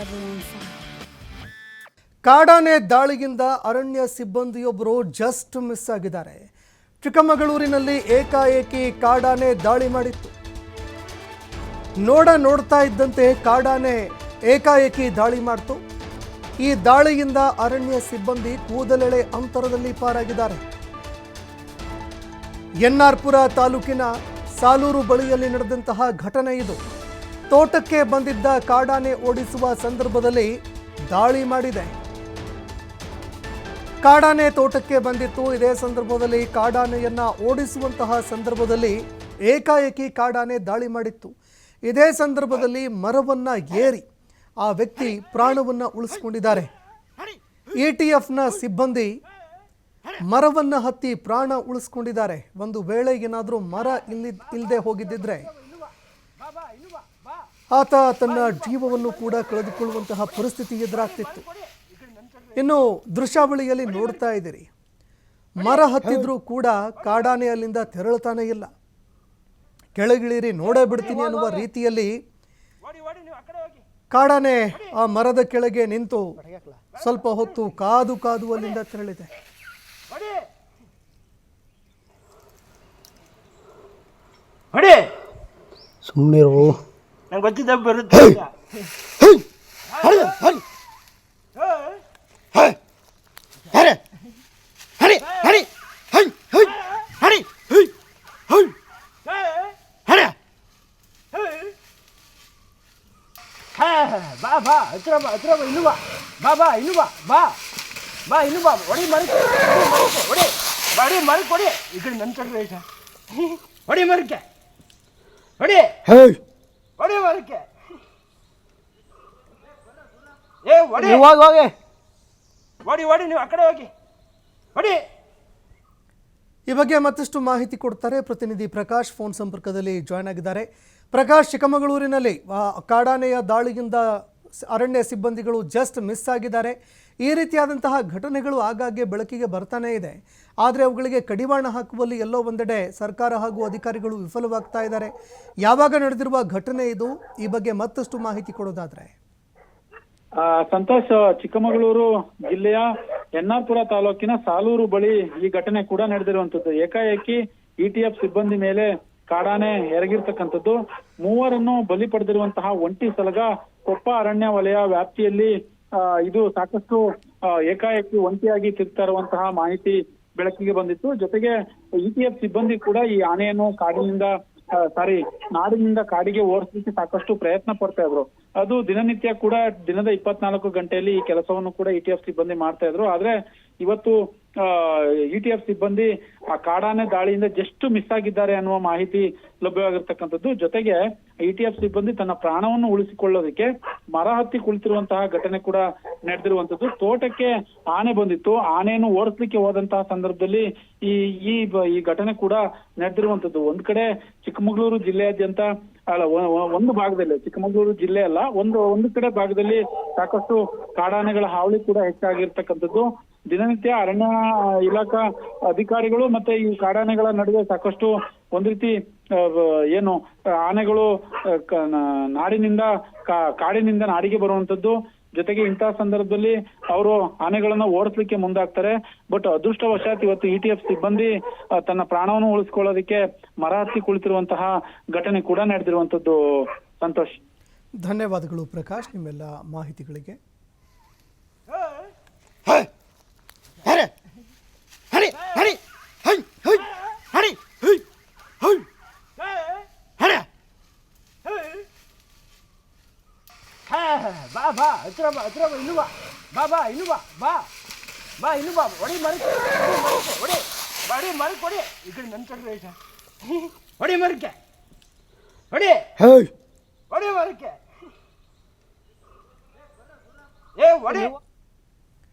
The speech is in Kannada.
never on fire. ಕಾಡಾನೆ ದಾಳಿಯಿಂದ ಅರಣ್ಯ ಸಿಬ್ಬಂದಿಯೊಬ್ಬರು ಜಸ್ಟ್ ಮಿಸ್ ಆಗಿದ್ದಾರೆ. ಚಿಕ್ಕಮಗಳೂರಿನಲ್ಲಿ ಏಕಾಏಕಿ ಕಾಡಾನೆ ದಾಳಿ ಮಾಡಿತ್ತು. ನೋಡ್ತಾ ಇದ್ದಂತೆ ಕಾಡಾನೆ ಏಕಾಏಕಿ ದಾಳಿ ಮಾಡಿತು. ಈ ದಾಳಿಯಿಂದ ಅರಣ್ಯ ಸಿಬ್ಬಂದಿ ಕೂದಲೆಳೆ ಅಂತರದಲ್ಲಿ ಪಾರಾಗಿದ್ದಾರೆ. ಎನ್ಆರ್ಪುರ ತಾಲೂಕಿನ ಸಾಲೂರು ಬಳಿಯಲ್ಲಿ ನಡೆದಂತಹ ಘಟನೆ ಇದು. ತೋಟಕ್ಕೆ ಬಂದಿದ್ದ ಕಾಡಾನೆ ಓಡಿಸುವ ಸಂದರ್ಭದಲ್ಲಿ ದಾಳಿ ಮಾಡಿದೆ. ಕಾಡಾನೆ ತೋಟಕ್ಕೆ ಬಂದಿತ್ತು. ಇದೇ ಸಂದರ್ಭದಲ್ಲಿ ಕಾಡಾನೆಯನ್ನ ಓಡಿಸುವಂತಹ ಸಂದರ್ಭದಲ್ಲಿ ಏಕಾಏಕಿ ಕಾಡಾನೆ ದಾಳಿ ಮಾಡಿತ್ತು. ಇದೇ ಸಂದರ್ಭದಲ್ಲಿ ಮರವನ್ನ ಏರಿ ಆ ವ್ಯಕ್ತಿ ಪ್ರಾಣವನ್ನ ಉಳಿಸಿಕೊಂಡಿದ್ದಾರೆ. ಎಟಿಎಫ್ನ ಸಿಬ್ಬಂದಿ ಮರವನ್ನ ಹತ್ತಿ ಪ್ರಾಣ ಉಳಿಸ್ಕೊಂಡಿದ್ದಾರೆ. ಒಂದು ವೇಳೆ ಏನಾದರೂ ಮರ ಇಲ್ಲದೆ ಹೋಗಿದ್ದಿದ್ರೆ ಆತ ತನ್ನ ಜೀವವನ್ನು ಕೂಡ ಕಳೆದುಕೊಳ್ಳುವಂತಹ ಪರಿಸ್ಥಿತಿ ಎದುರಾಗ್ತಿತ್ತು. ಇನ್ನು ದೃಶ್ಯಾವಳಿಯಲ್ಲಿ ನೋಡ್ತಾ ಇದ್ದೀರಿ, ಮರ ಹತ್ತಿದ್ರೂ ಕೂಡ ಕಾಡಾನೆ ಅಲ್ಲಿಂದ ತೆರಳುತ್ತಾನೆ ಇಲ್ಲ. ಕೆಳಗಿಳಿರಿ ನೋಡೇ ಬಿಡ್ತೀನಿ ಅನ್ನುವ ರೀತಿಯಲ್ಲಿ ಕಾಡಾನೆ ಆ ಮರದ ಕೆಳಗೆ ನಿಂತು ಸ್ವಲ್ಪ ಹೊತ್ತು ಕಾದು ಅಲ್ಲಿಂದ ತೆರಳಿದೆ. ಸುಮ್ಮನೆ ನಂಗೆ ಗೊತ್ತಿದ್ದ ಬರುತ್ತೆ. ಬಾ ಹತ್ರ ಬಾ ಇನ್ನು ಬಾ ಇನ್ನು ಬಾ ಇನ್ನು ಬಾ ಹೊಡಿ ಮರಕ್ಕೆ ಹೊಡಿ ಮರಕ್ಕೆ ಹೊಡಿ. ಈ ಕಡೆ ನನ್ನ ಕಡೆ ರೈತ ಹೊಡಿ ಮರಕ್ಕೆ ಹೊಡಿ ಮರಕ್ಕೆ ಹೊಡಿ ನೀವು ಆ ಕಡೆ ಹೋಗಿ ಹೊಡಿ. ಈ ಬಗ್ಗೆ ಮತ್ತಷ್ಟು ಮಾಹಿತಿ ಕೊಡ್ತಾರೆ ಪ್ರತಿನಿಧಿ ಪ್ರಕಾಶ್ ಫೋನ್ ಸಂಪರ್ಕದಲ್ಲಿ ಜಾಯ್ನ್ ಆಗಿದ್ದಾರೆ. ಪ್ರಕಾಶ್, ಚಿಕ್ಕಮಗಳೂರಿನಲ್ಲಿ ಕಾಡಾನೆಯ ದಾಳಿಯಿಂದ ಅರಣ್ಯ ಸಿಬ್ಬಂದಿಗಳು ಜಸ್ಟ್ ಮಿಸ್ ಆಗಿದ್ದಾರೆ. ಈ ರೀತಿಯಾದಂತಹ ಘಟನೆಗಳು ಆಗಾಗ್ಗೆ ಬೆಳಕಿಗೆ ಬರ್ತಾನೇ ಇದೆ. ಆದರೆ ಅವುಗಳಿಗೆ ಕಡಿವಾಣ ಹಾಕುವಲ್ಲಿ ಎಲ್ಲೋ ಒಂದೆಡೆ ಸರ್ಕಾರ ಹಾಗೂ ಅಧಿಕಾರಿಗಳು ವಿಫಲವಾಗ್ತಾ ಇದ್ದಾರೆ. ಯಾವಾಗ ನಡೆದಿರುವ ಘಟನೆ ಇದು? ಈ ಬಗ್ಗೆ ಮತ್ತಷ್ಟು ಮಾಹಿತಿ ಕೊಡೋದಾದ್ರೆ. ಸಂತೋಷ್, ಚಿಕ್ಕಮಗಳೂರು ಜಿಲ್ಲೆಯ ಎನ್ಆರ್ಪುರ ತಾಲೂಕಿನ ಸಾಲೂರು ಬಳಿ ಈ ಘಟನೆ ಕೂಡ ನಡೆದಿರುವಂತದ್ದು. ಏಕಾಏಕಿ ಇಟಿಎಫ್ ಸಿಬ್ಬಂದಿ ಮೇಲೆ ಕಾಡಾನೆ ಎರಗಿರ್ತಕ್ಕಂಥದ್ದು. ಮೂವರನ್ನು ಬಲಿ ಪಡೆದಿರುವಂತಹ ಒಂಟಿ ಸಲಗ ಕೊಪ್ಪ ಅರಣ್ಯ ವಲಯ ವ್ಯಾಪ್ತಿಯಲ್ಲಿ ಇದು ಸಾಕಷ್ಟು ಏಕಾಏಕಿ ಒಂಟಿಯಾಗಿ ತಿರುಗ್ತಾ ಇರುವಂತಹ ಮಾಹಿತಿ ಬೆಳಕಿಗೆ ಬಂದಿತ್ತು. ಜೊತೆಗೆ ಇಟಿಎಫ್ ಸಿಬ್ಬಂದಿ ಕೂಡ ಈ ಆನೆಯನ್ನು ನಾಡಿನಿಂದ ಕಾಡಿಗೆ ಓಡಿಸಲಿಕ್ಕೆ ಸಾಕಷ್ಟು ಪ್ರಯತ್ನ ಪಡ್ತಾ ಇದ್ರು. ಅದು ದಿನನಿತ್ಯ ಕೂಡ ದಿನದ 24 ಗಂಟೆಯಲ್ಲಿ ಈ ಕೆಲಸವನ್ನು ಕೂಡ ಇಟಿಎಫ್ ಸಿಬ್ಬಂದಿ ಮಾಡ್ತಾ ಇದ್ರು. ಆದ್ರೆ ಇವತ್ತು ಇಟಿಎಫ್ ಸಿಬ್ಬಂದಿ ಆ ಕಾಡಾನೆ ದಾಳಿಯಿಂದ ಜಸ್ಟ್ ಮಿಸ್ ಆಗಿದ್ದಾರೆ ಅನ್ನುವ ಮಾಹಿತಿ ಲಭ್ಯವಾಗಿರ್ತಕ್ಕಂಥದ್ದು. ಜೊತೆಗೆ ಇಟಿಎಫ್ ಸಿಬ್ಬಂದಿ ತನ್ನ ಪ್ರಾಣವನ್ನು ಉಳಿಸಿಕೊಳ್ಳೋದಕ್ಕೆ ಮರ ಹತ್ತಿ ಕುಳಿತಿರುವಂತಹ ಘಟನೆ ಕೂಡ ನಡೆದಿರುವಂತದ್ದು. ತೋಟಕ್ಕೆ ಆನೆ ಬಂದಿತ್ತು. ಆನೆಯನ್ನು ಓಡಿಸ್ಲಿಕ್ಕೆ ಹೋದಂತಹ ಸಂದರ್ಭದಲ್ಲಿ ಈ ಘಟನೆ ಕೂಡ ನಡೆದಿರುವಂತದ್ದು. ಒಂದ್ ಕಡೆ ಚಿಕ್ಕಮಗಳೂರು ಜಿಲ್ಲೆಯಾದ್ಯಂತ ಒಂದು ಭಾಗದಲ್ಲಿ, ಚಿಕ್ಕಮಗಳೂರು ಜಿಲ್ಲೆ ಅಲ್ಲ, ಒಂದು ಕಡೆ ಭಾಗದಲ್ಲಿ ಸಾಕಷ್ಟು ಕಾಡಾನೆಗಳ ಹಾವಳಿ ಕೂಡ ಹೆಚ್ಚಾಗಿರ್ತಕ್ಕಂಥದ್ದು. ದಿನನಿತ್ಯ ಅರಣ್ಯ ಇಲಾಖಾ ಅಧಿಕಾರಿಗಳು ಮತ್ತೆ ಈ ಕಾಡಾನೆಗಳ ನಡುವೆ ಸಾಕಷ್ಟು ಒಂದ್ ರೀತಿ ಆನೆಗಳು ಕಾಡಿನಿಂದ ನಾಡಿಗೆ ಬರುವಂತದ್ದು. ಜೊತೆಗೆ ಇಂತಹ ಸಂದರ್ಭದಲ್ಲಿ ಅವರು ಆನೆಗಳನ್ನ ಓಡಿಸ್ಲಿಕ್ಕೆ ಮುಂದಾಗ್ತಾರೆ. ಬಟ್ ಅದೃಷ್ಟವಶಾತ್ ಇವತ್ತು ಇಟಿಎಫ್ ಸಿಬ್ಬಂದಿ ತನ್ನ ಪ್ರಾಣವನ್ನು ಉಳಿಸ್ಕೊಳ್ಳೋದಕ್ಕೆ ಮರ ಹತ್ತಿ ಕುಳಿತಿರುವಂತಹ ಘಟನೆ ಕೂಡ ನಡೆದಿರುವಂತದ್ದು. ಸಂತೋಷ್, ಧನ್ಯವಾದಗಳು ಪ್ರಕಾಶ್ ನಿಮ್ಮೆಲ್ಲ ಮಾಹಿತಿಗಳಿಗೆ. ಬಾ ಹತ್ರ ಬಾ ಇನ್ನು ಬಾ ಹೊಡಿ ಮರಕ್ಕೆ ಹೊಡಿ ಮರಕ್ಕೆ ಈ ಕಡೆ ನನ್ನ ಕಡೆ ರೈತ ಹೊಡಿ ಮರಕ್ಕೆ ಹೊಡಿ ಮರಕ್ಕೆ ಹೊಡಿ